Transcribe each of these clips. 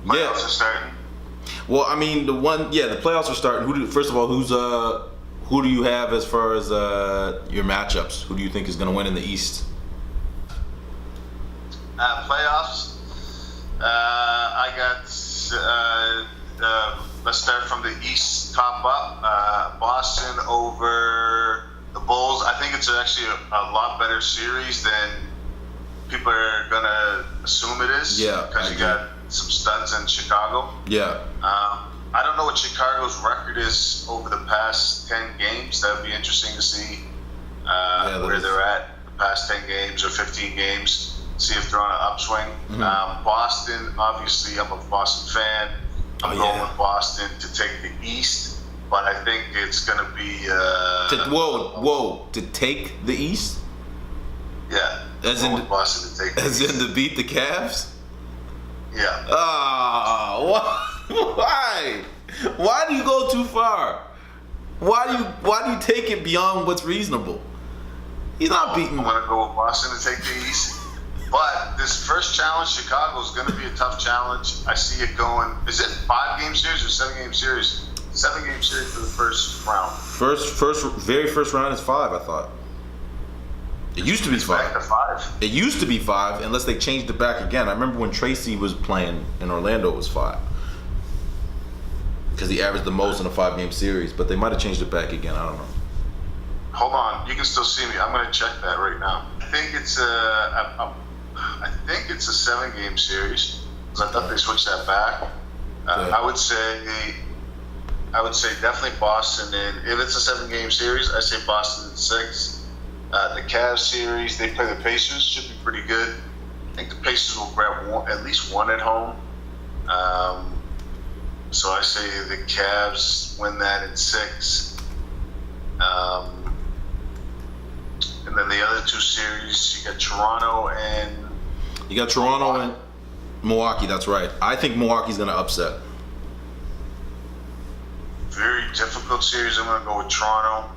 Playoffs are starting. Well, I mean, the playoffs are starting. First of all, who do you have as far as your matchups? Who do you think is going to win in the East? Playoffs. I got. Let's start from the East, top up. Boston over the Bulls. I think it's actually a lot better series than people are gonna assume it is. Yeah, because you got some studs in Chicago. Yeah. I don't know what Chicago's record is over the past 10 games. That would be interesting to see where they're at the past 10 games or 15 games. See if they're on an upswing. Mm-hmm. Boston, obviously, I'm a Boston fan. I'm going with Boston to take the East, but I think it's going to be... to take the East? Yeah. As in Boston to take the East. As in to beat the Cavs? Yeah. Why? Why do you go too far? Why do you take it beyond what's reasonable? He's not beating... I'm going to go with Boston to take the East. But this first challenge, Chicago, is going to be a tough challenge. I see it going. Is it 5-game series or 7-game series? 7-game series for the first round. Very first round is 5. I thought it used to be 5. Back to 5. It used to be 5, unless they changed it back again. I remember when Tracy was playing in Orlando, it was 5 because he averaged the most in a 5-game series. But they might have changed it back again. I don't know. Hold on, you can still see me. I'm going to check that right now. I think it's a 7-game series. I thought they switched that back. I would say definitely Boston. And if it's a 7-game series, I say Boston in 6. The Cavs series, they play the Pacers. Should be pretty good. I think the Pacers will grab at least one at home. So I say the Cavs win that in 6. And then the other 2 series, you got Toronto and Milwaukee. That's right. I think Milwaukee's going to upset. Very difficult series. I'm going to go with Toronto.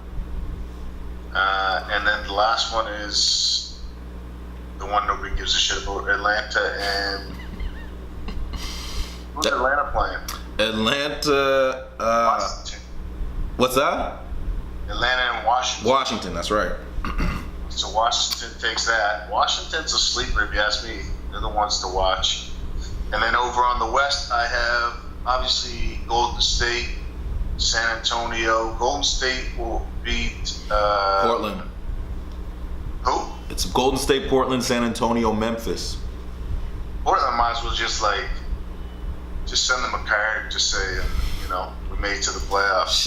And then the last one is the one nobody gives a shit about, Atlanta and... Who's Atlanta playing? Atlanta... Washington. What's that? Atlanta and Washington. Washington, that's right. So Washington takes that. Washington's a sleeper, if you ask me. They're the ones to watch. And then over on the West, I have, obviously, Golden State, San Antonio. Golden State will beat... Portland. Who? It's Golden State, Portland, San Antonio, Memphis. Portland might as well just send them a card, just say, we made it to the playoffs.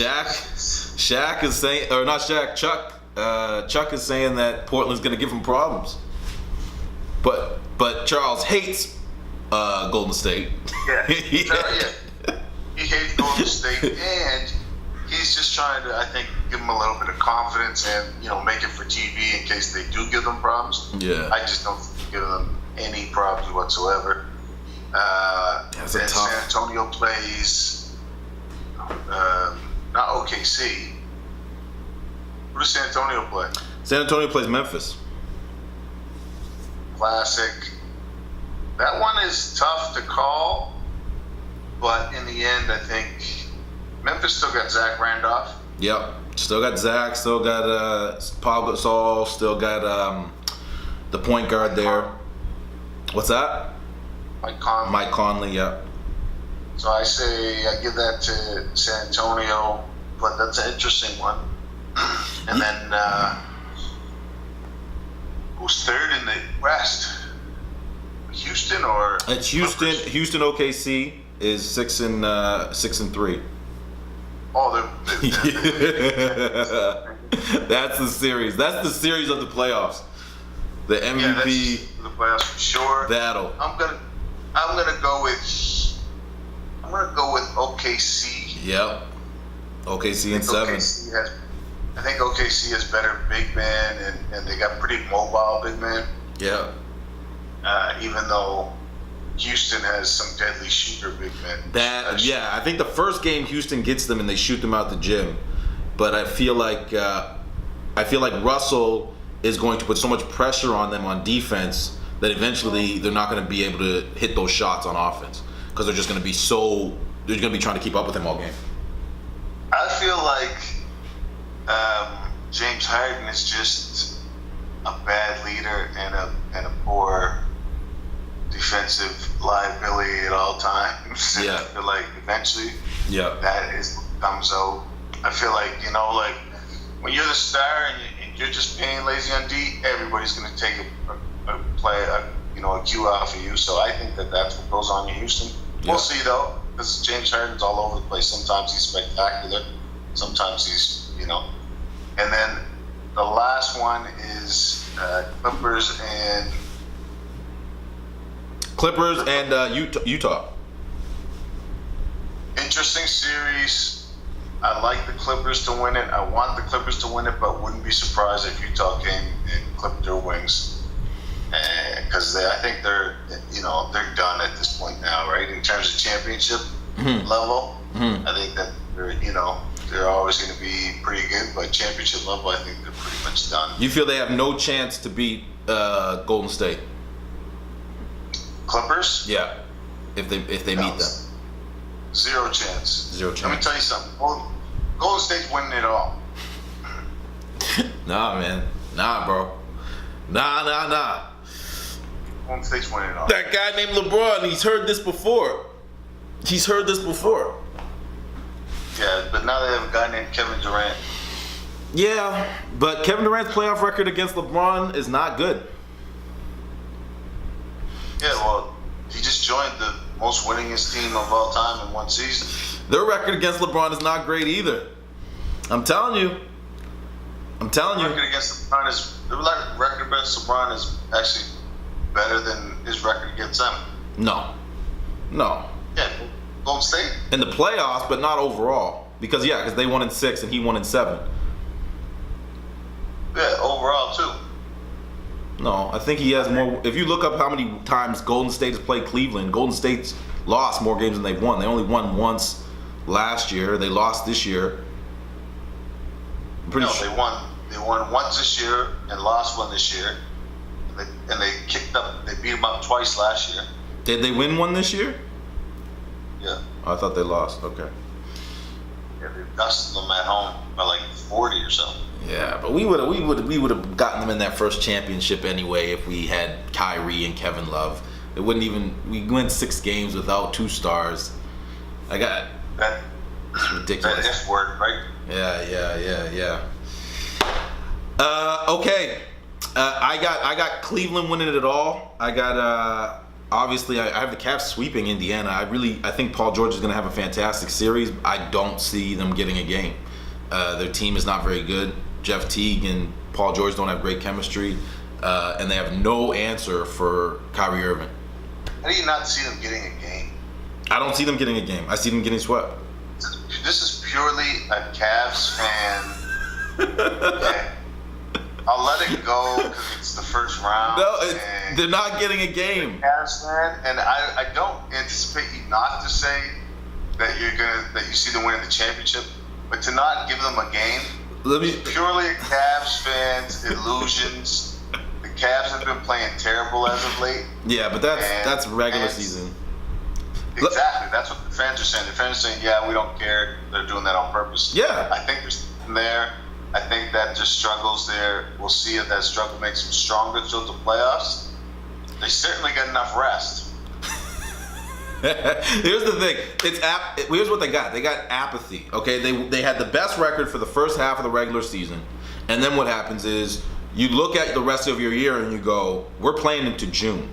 Shaq is saying, or not Shaq, Chuck. Chuck is saying that Portland's going to give him problems. But Charles hates Golden State. Yeah. He hates Golden State, and he's just trying to, I think, give them a little bit of confidence and, make it for TV in case they do give them problems. Yeah. I just don't give them any problems whatsoever. San Antonio plays not OKC. Who does San Antonio play? San Antonio plays Memphis. Classic. That one is tough to call, but in the end, I think Memphis still got Zach Randolph. Yep. Still got Zach, still got Paul Gasol, still got the point guard there. What's that? Mike Conley, yeah. So I say I give that to San Antonio, but that's an interesting one. And then who's third in the West? Houston or? It's Houston. Clippers? Houston OKC is 6-3. Oh, That's the series. That's the series of the playoffs. The MVP. Yeah, that's the playoffs for sure. Battle. I'm gonna go with OKC. Yep. OKC in 7. I think OKC has better big men, and they got pretty mobile big men. Yeah. Even though Houston has some deadly shooter big men. I think the first game Houston gets them and they shoot them out the gym, but I feel like Russell is going to put so much pressure on them on defense that eventually they're not going to be able to hit those shots on offense. because they're just going to be trying to keep up with him all game? I feel like James Harden is just a bad leader and a poor defensive liability at all times. Yeah. I feel like eventually that comes out. I feel like, like when you're the star and you're just paying lazy on D, everybody's going to take a cue off of you. So I think that's what goes on in Houston. We'll see though, because James Harden's all over the place. Sometimes he's spectacular. Sometimes he's, And then the last one is Clippers and Utah. Interesting series. I like the Clippers to win it. I want the Clippers to win it, but wouldn't be surprised if Utah came and clipped their wings. Because I think they're done at this point now, right? In terms of championship level, I think that they're always going to be pretty good, but championship level, I think they're pretty much done. You feel they have no chance to beat Golden State? Clippers? Yeah, if they meet them. Zero chance. Zero chance. Let me tell you something. Golden State's winning it all. Nah, man. Nah, bro. Nah. Golden State's winning it all. That guy named LeBron, he's heard this before. Yeah, but now they have a guy named Kevin Durant. Yeah, but Kevin Durant's playoff record against LeBron is not good. Yeah, well, he just joined the most winningest team of all time in one season. Their record against LeBron is not great either. I'm telling you. The record against LeBron is actually better than his record against them. No. Yeah, Golden State? In the playoffs, but not overall. Because they won in 6 and he won in 7. Yeah, overall too. No, I think he has more. If you look up how many times Golden State has played Cleveland, Golden State's lost more games than they've won. They only won once last year. They lost this year. I'm pretty sure. They won once this year and lost one this year. And they beat them up twice last year. Did they win one this year? Yeah. Oh, I thought they lost. Okay. Yeah, they dusted them at home by like 40 or so. Yeah, but we would have gotten them in that first championship anyway if we had Kyrie and Kevin Love. It wouldn't even. We went 6 games without 2 stars. It's ridiculous. That F word, right? Yeah. Okay. I got Cleveland winning it all. I got obviously I have the Cavs sweeping Indiana. I think Paul George is going to have a fantastic series. I don't see them getting a game. Their team is not very good. Jeff Teague and Paul George don't have great chemistry, and they have no answer for Kyrie Irving. How do you not see them getting a game? I don't see them getting a game. I see them getting swept. This is purely a Cavs fan. Okay. I'll let it go because it's the first round. No, they're not getting a game. Cavs fan, and I don't anticipate you not to say that you see them winning the championship, but to not give them a game. Purely a Cavs fans illusions. The Cavs have been playing terrible as of late. Yeah, but that's regular season. Exactly. That's what the fans are saying. The fans are saying, yeah, we don't care. They're doing that on purpose. Yeah. I think there's something there. I think that just struggles there. We'll see if that struggle makes them stronger through the playoffs. They certainly got enough rest. Here's the thing. Here's what they got. They got apathy. Okay, they had the best record for the first half of the regular season, and then what happens is you look at the rest of your year and you go, we're playing into June,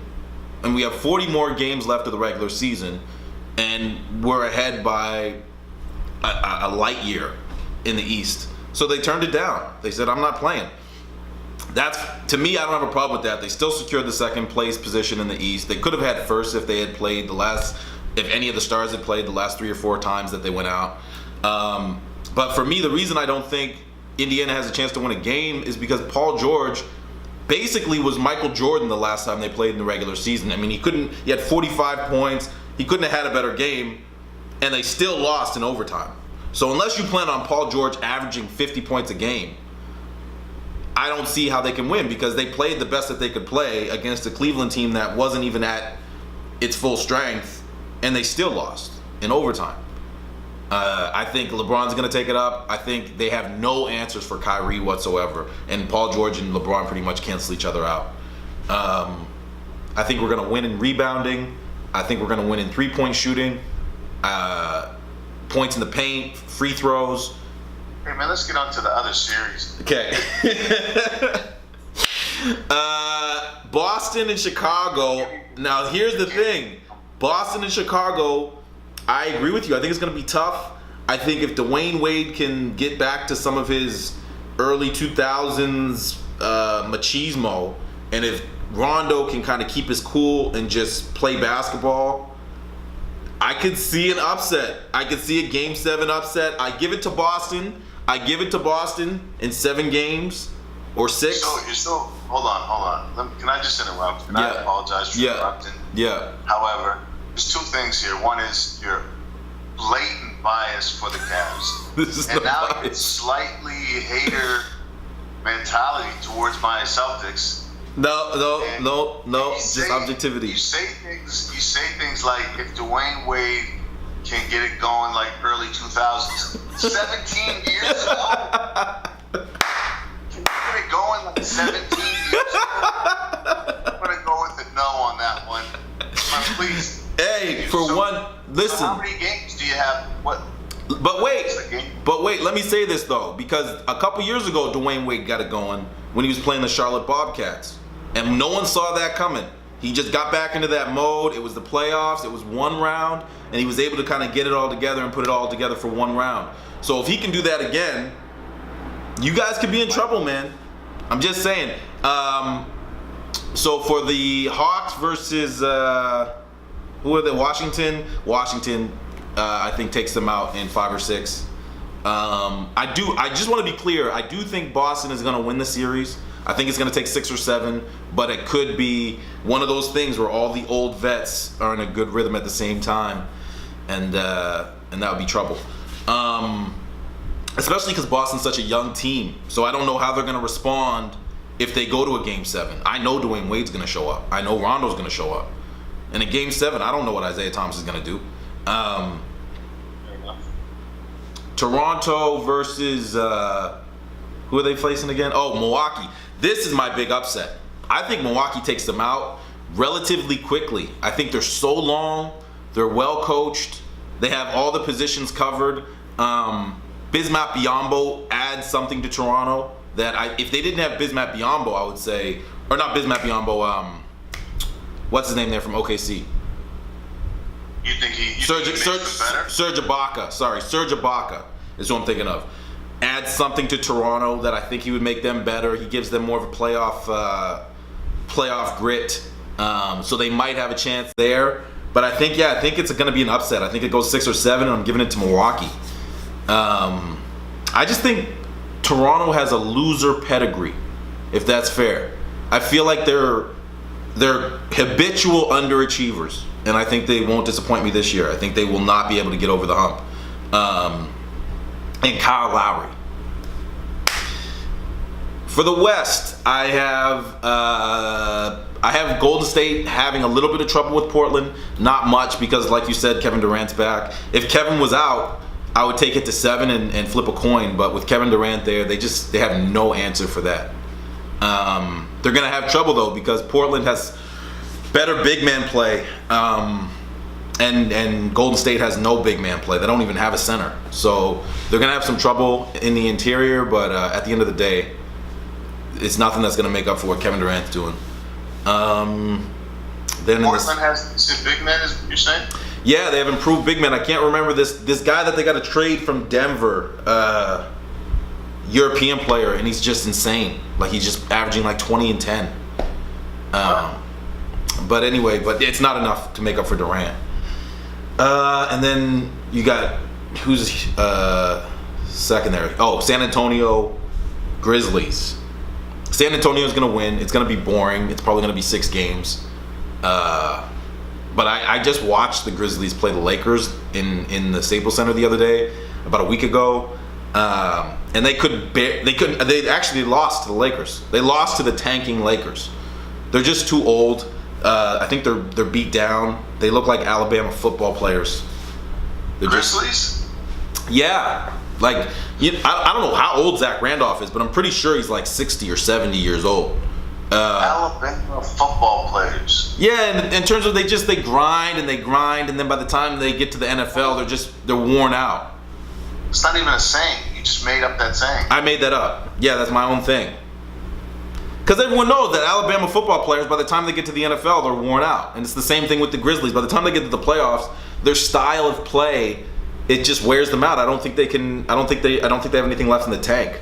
and we have 40 more games left of the regular season, and we're ahead by a light year in the East. So they turned it down. They said, I'm not playing. To me, I don't have a problem with that. They still secured the second place position in the East. They could have had first if they had played if any of the stars had played the last 3 or 4 times that they went out. But for me, the reason I don't think Indiana has a chance to win a game is because Paul George basically was Michael Jordan the last time they played in the regular season. I mean, he had 45 points. He couldn't have had a better game, and they still lost in overtime. So unless you plan on Paul George averaging 50 points a game, I don't see how they can win because they played the best that they could play against a Cleveland team that wasn't even at its full strength and they still lost in overtime. I think LeBron's going to take it up. I think they have no answers for Kyrie whatsoever. And Paul George and LeBron pretty much cancel each other out. I think we're going to win in rebounding. I think we're going to win in three-point shooting, points in the paint, free throws. Hey, man, let's get on to the other series. Okay. Boston and Chicago. Now, here's the thing. Boston and Chicago, I agree with you. I think it's going to be tough. I think if Dwayne Wade can get back to some of his early 2000s machismo, and if Rondo can kind of keep his cool and just play basketball, I could see an upset. I could see a Game 7 upset. I give it to Boston. In 7 games or 6. Hold on. Can I just interrupt? And I apologize for interrupting. Yeah. However, there's 2 things here. One is your blatant bias for the Cavs. And now it's slightly hater mentality towards my Celtics. No. Just objectivity. You say things like if Dwayne Wade can get it going like early 2000s, 17 years ago. Can get it going like 17 years ago? I'm gonna go with the no on that one. Please. Hey, listen. So how many games do you have? What? But wait, let me say this though, because a couple years ago, Dwayne Wade got it going when he was playing the Charlotte Bobcats, and no one saw that coming. He just got back into that mode. It was the playoffs. It was 1 round, and he was able to kind of get it all together and put it all together for 1 round. So if he can do that again, you guys could be in trouble, man. I'm just saying. So for the Hawks versus who are they? Washington. I think takes them out in 5 or 6. I just want to be clear. I do think Boston is going to win the series. I think it's going to take 6 or 7, but it could be one of those things where all the old vets are in a good rhythm at the same time, and that would be trouble. Especially because Boston's such a young team, so I don't know how they're going to respond if they go to a Game 7. I know Dwayne Wade's going to show up. I know Rondo's going to show up. In a Game 7, I don't know what Isaiah Thomas is going to do. Toronto versus who are they facing again? Oh, Milwaukee. This is my big upset. I think Milwaukee takes them out relatively quickly. I think they're so long. They're well coached. They have all the positions covered. Bismack Biyombo adds something to Toronto that if they didn't have Bismack Biyombo, I would say, or not Bismack Biyombo. What's his name there from OKC? You think he makes them better? Serge Ibaka. Sorry, Serge Ibaka is who I'm thinking of. Adds something to Toronto that I think he would make them better. He gives them more of a playoff grit. So they might have a chance there. But I think it's going to be an upset. I think it goes 6 or 7, and I'm giving it to Milwaukee. I just think Toronto has a loser pedigree, if that's fair. I feel like they're habitual underachievers, and I think they won't disappoint me this year. I think they will not be able to get over the hump. And Kyle Lowry. For the West, I have Golden State having a little bit of trouble with Portland. Not much because, like you said, Kevin Durant's back. If Kevin was out, I would take it to 7 and flip a coin. But with Kevin Durant there, they have no answer for that. They're going to have trouble, though, because Portland has better big man play. And Golden State has no big man play. They don't even have a center. So they're going to have some trouble in the interior. But at the end of the day, it's nothing that's going to make up for what Kevin Durant's doing. Portland has big men, as you're saying? Yeah, they have improved big men. I can't remember this guy that they got to trade from Denver, European player, and he's just insane. Like, he's just averaging like 20 and 10. But anyway, it's not enough to make up for Durant. And then you got, who's second there? Oh, San Antonio Grizzlies. San Antonio's going to win. It's going to be boring. It's probably going to be 6 games. But I just watched the Grizzlies play the Lakers in the Staples Center the other day, about a week ago. And they actually lost to the Lakers. They lost to the tanking Lakers. They're just too old. I think they're beat down. They look like Alabama football players. Grizzlies? Yeah. Like, I don't know how old Zach Randolph is, but I'm pretty sure he's like 60 or 70 years old. Alabama football players. Yeah, and in terms of they grind, and then by the time they get to the NFL, they're worn out. It's not even a saying. You just made up that saying. I made that up. Yeah, that's my own thing. Because everyone knows that Alabama football players, by the time they get to the NFL, they're worn out, and it's the same thing with the Grizzlies. By the time they get to the playoffs, their style of play, it just wears them out. I don't think they have anything left in the tank.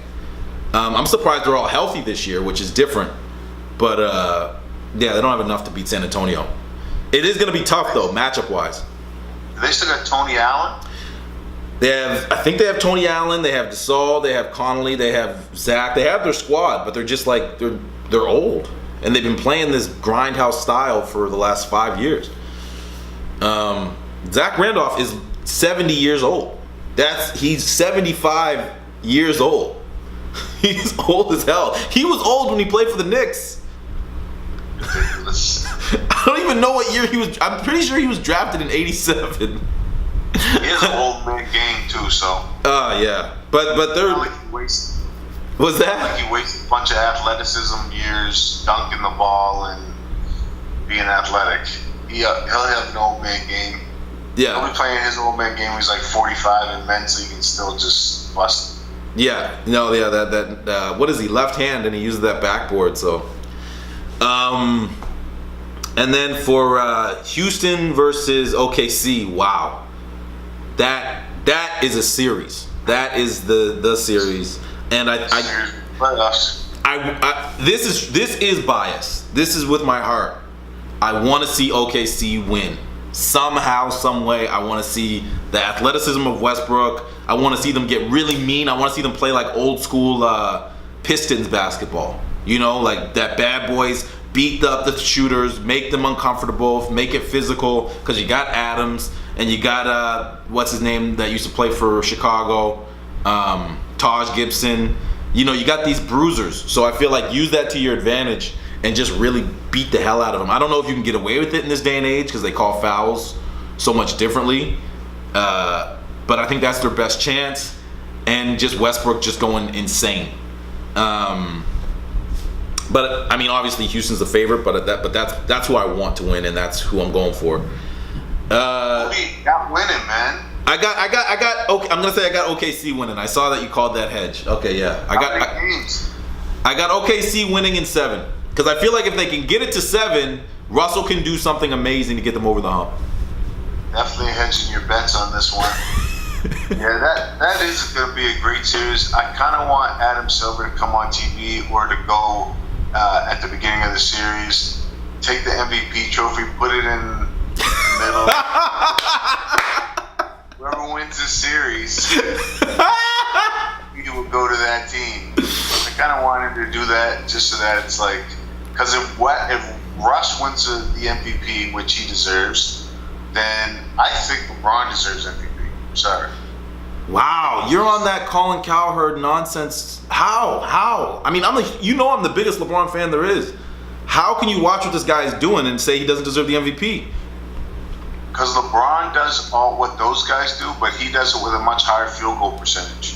I'm surprised they're all healthy this year, which is different. But yeah, they don't have enough to beat San Antonio. It is going to be tough though, matchup wise. Do they still got Tony Allen? I think they have Tony Allen, they have Gasol, they have Connolly, they have Zach. They have their squad, but they're just like they're old, and they've been playing this grindhouse style for the last 5 years. Zach Randolph is 70 years old. He's 75 years old. He's old as hell. He was old when he played for the Knicks. Ridiculous. I don't even know what year he was. I'm pretty sure he was drafted in '87. He has an old man game too, so. Yeah, but they're. Like he wasted. Was that? Like he wasted a bunch of athleticism years, dunking the ball and being athletic. He'll have an old man game. Yeah. He'll be playing his old man game when he's like 45 and men, so he can still just bust. Yeah. No. Yeah. That. What is he? Left hand, and he uses that backboard. So. And then for Houston versus OKC, wow. That is a series. That is the series, and this is bias. This is with my heart. I want to see OKC win somehow, some way. I want to see the athleticism of Westbrook. I want to see them get really mean. I want to see them play like old school Pistons basketball. You know, like that bad boys beat up the shooters, make them uncomfortable, make it physical. Because you got Adams. And you got, what's his name that used to play for Chicago, Taj Gibson. You know, you got these bruisers. So I feel like use that to your advantage and just really beat the hell out of them. I don't know if you can get away with it in this day and age because they call fouls so much differently. But I think that's their best chance. And just Westbrook just going insane. But I mean, obviously Houston's the favorite, but that's who I want to win, and that's who I'm going for. Got winning, man. I got. Okay, I'm gonna say I got OKC winning. I saw that you called that hedge. Okay, yeah. I got OKC winning in 7 because I feel like if they can get it to 7, Russell can do something amazing to get them over the hump. Definitely hedging your bets on this one. Yeah, that is going to be a great series. I kind of want Adam Silver to come on TV or to go at the beginning of the series, take the MVP trophy, put it in the middle. Whoever wins the series, he will go to that team. I kind of want him to do that just so that it's like, because if Russ wins the MVP, which he deserves, then I think LeBron deserves MVP. Sorry. Wow, you're on that Colin Cowherd nonsense. How? I mean, I'm the biggest LeBron fan there is. How can you watch what this guy is doing and say he doesn't deserve the MVP? Because LeBron does all what those guys do, but he does it with a much higher field goal percentage.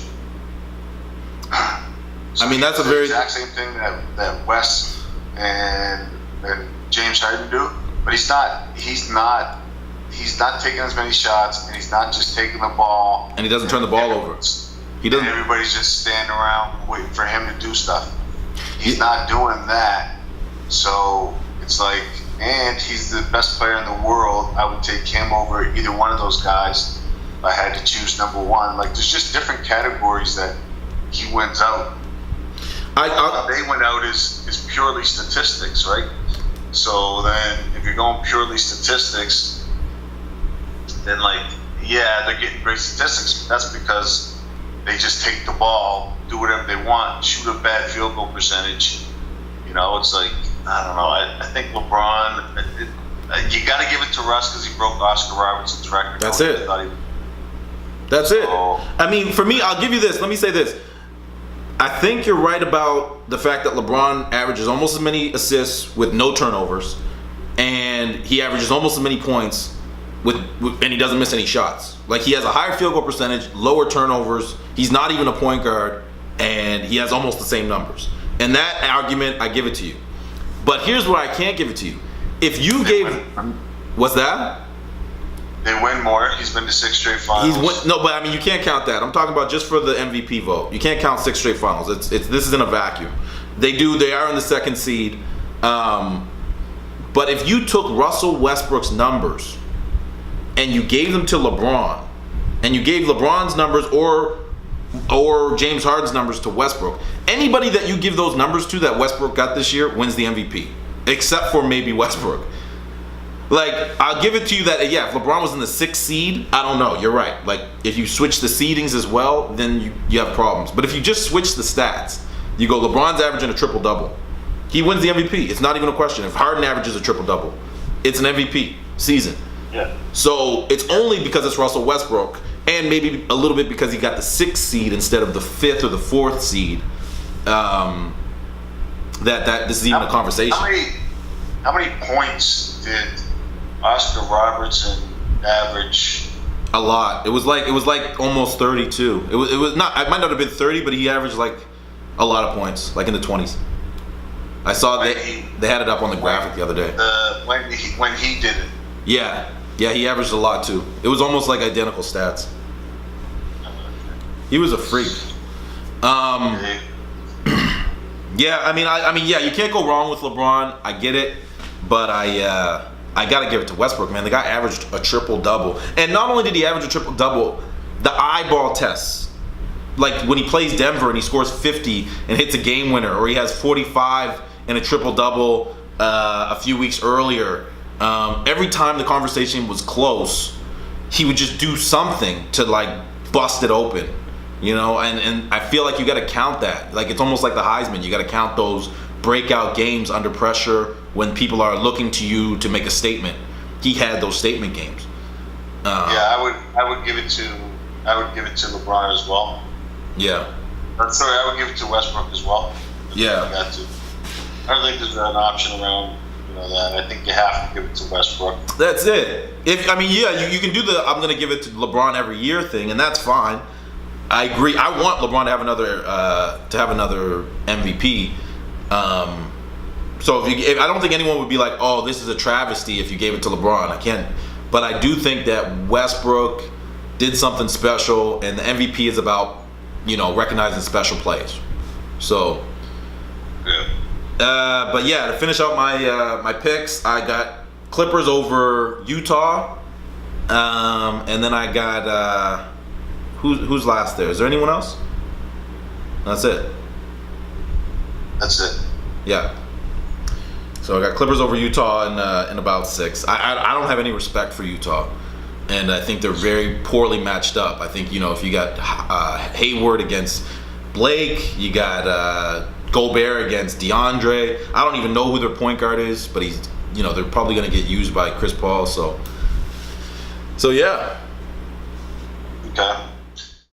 So I mean, that's a very exact same thing that Wes and James Harden do, but he's not taking as many shots, and he's not just taking the ball. And he doesn't turn the ball over. He doesn't. And everybody's just standing around waiting for him to do stuff. He's not doing that. So it's like, and he's the best player in the world. I would take him over either one of those guys if I had to choose number one. Like, there's just different categories that he wins out. How they went out is purely statistics, right? So then if you're going purely statistics, then they're getting great statistics, but that's because they just take the ball, do whatever they want, shoot a bad field goal percentage. You know, it's like, I don't know. I think LeBron, you got to give it to Russ because he broke Oscar Robertson's record. That's it. That's it. I mean, for me, I'll give you this. Let me say this. I think you're right about the fact that LeBron averages almost as many assists with no turnovers. and he averages almost as many points and he doesn't miss any shots. Like, he has a higher field goal percentage, lower turnovers. He's not even a point guard, and he has almost the same numbers. And that argument, I give it to you. But here's where I can't give it to you. If you what's that? They win more. He's been to 6 straight finals. No, but I mean, you can't count that. I'm talking about just for the MVP vote. You can't count 6 straight finals. This is in a vacuum. They are in the 2nd seed. But if you took Russell Westbrook's numbers and you gave them to LeBron, and you gave LeBron's numbers or James Harden's numbers to Westbrook, anybody that you give those numbers to that Westbrook got this year wins the MVP, except for maybe Westbrook. Like, I'll give it to you that, yeah, if LeBron was in the 6th seed, I don't know, you're right. Like, if you switch the seedings as well, then you have problems. But if you just switch the stats, you go, LeBron's averaging a triple-double. He wins the MVP. It's not even a question. If Harden averages a triple-double, it's an MVP season. Yeah. So it's only because it's Russell Westbrook, and maybe a little bit because he got the 6th seed instead of the 5th or the 4th seed, that this is even a conversation. How many points did Oscar Robertson average? A lot. It was like almost 32. It was not. It might not have been 30, but he averaged like a lot of points, like in the 20s. I saw they had it up on the graphic the other day. When he did it. Yeah, he averaged a lot too. It was almost like identical stats. He was a freak. Yeah, I mean, yeah, you can't go wrong with LeBron. I get it, but I gotta give it to Westbrook, man. The guy averaged a triple-double, and not only did he average a triple-double, the eyeball tests, like when he plays Denver and he scores 50 and hits a game winner, or he has 45 and a triple-double a few weeks earlier. Every time the conversation was close, he would just do something to like bust it open, you know. And I feel like you got to count that. Like, it's almost like the Heisman. You got to count those breakout games under pressure when people are looking to you to make a statement. He had those statement games. Yeah, I would give it to LeBron as well. Yeah. Sorry, I would give it to Westbrook as well. Yeah. I don't think there's an option around that. I think you have to give it to Westbrook. That's it. You can do the I'm gonna give it to LeBron every year thing, and that's fine. I agree. I want LeBron to have another MVP. So if I don't think anyone would be like, oh, this is a travesty if you gave it to LeBron. I can't. But I do think that Westbrook did something special, and the MVP is about recognizing special plays. So. Yeah. But yeah, to finish out my picks, I got Clippers over Utah, and then I got who's last there? Is there anyone else? That's it. That's it. Yeah. So I got Clippers over Utah in about 6. I don't have any respect for Utah, and I think they're very poorly matched up. I think if you got Hayward against Blake, you got Gobert against DeAndre. I don't even know who their point guard is, but he's they're probably going to get used by Chris Paul. So yeah. Okay.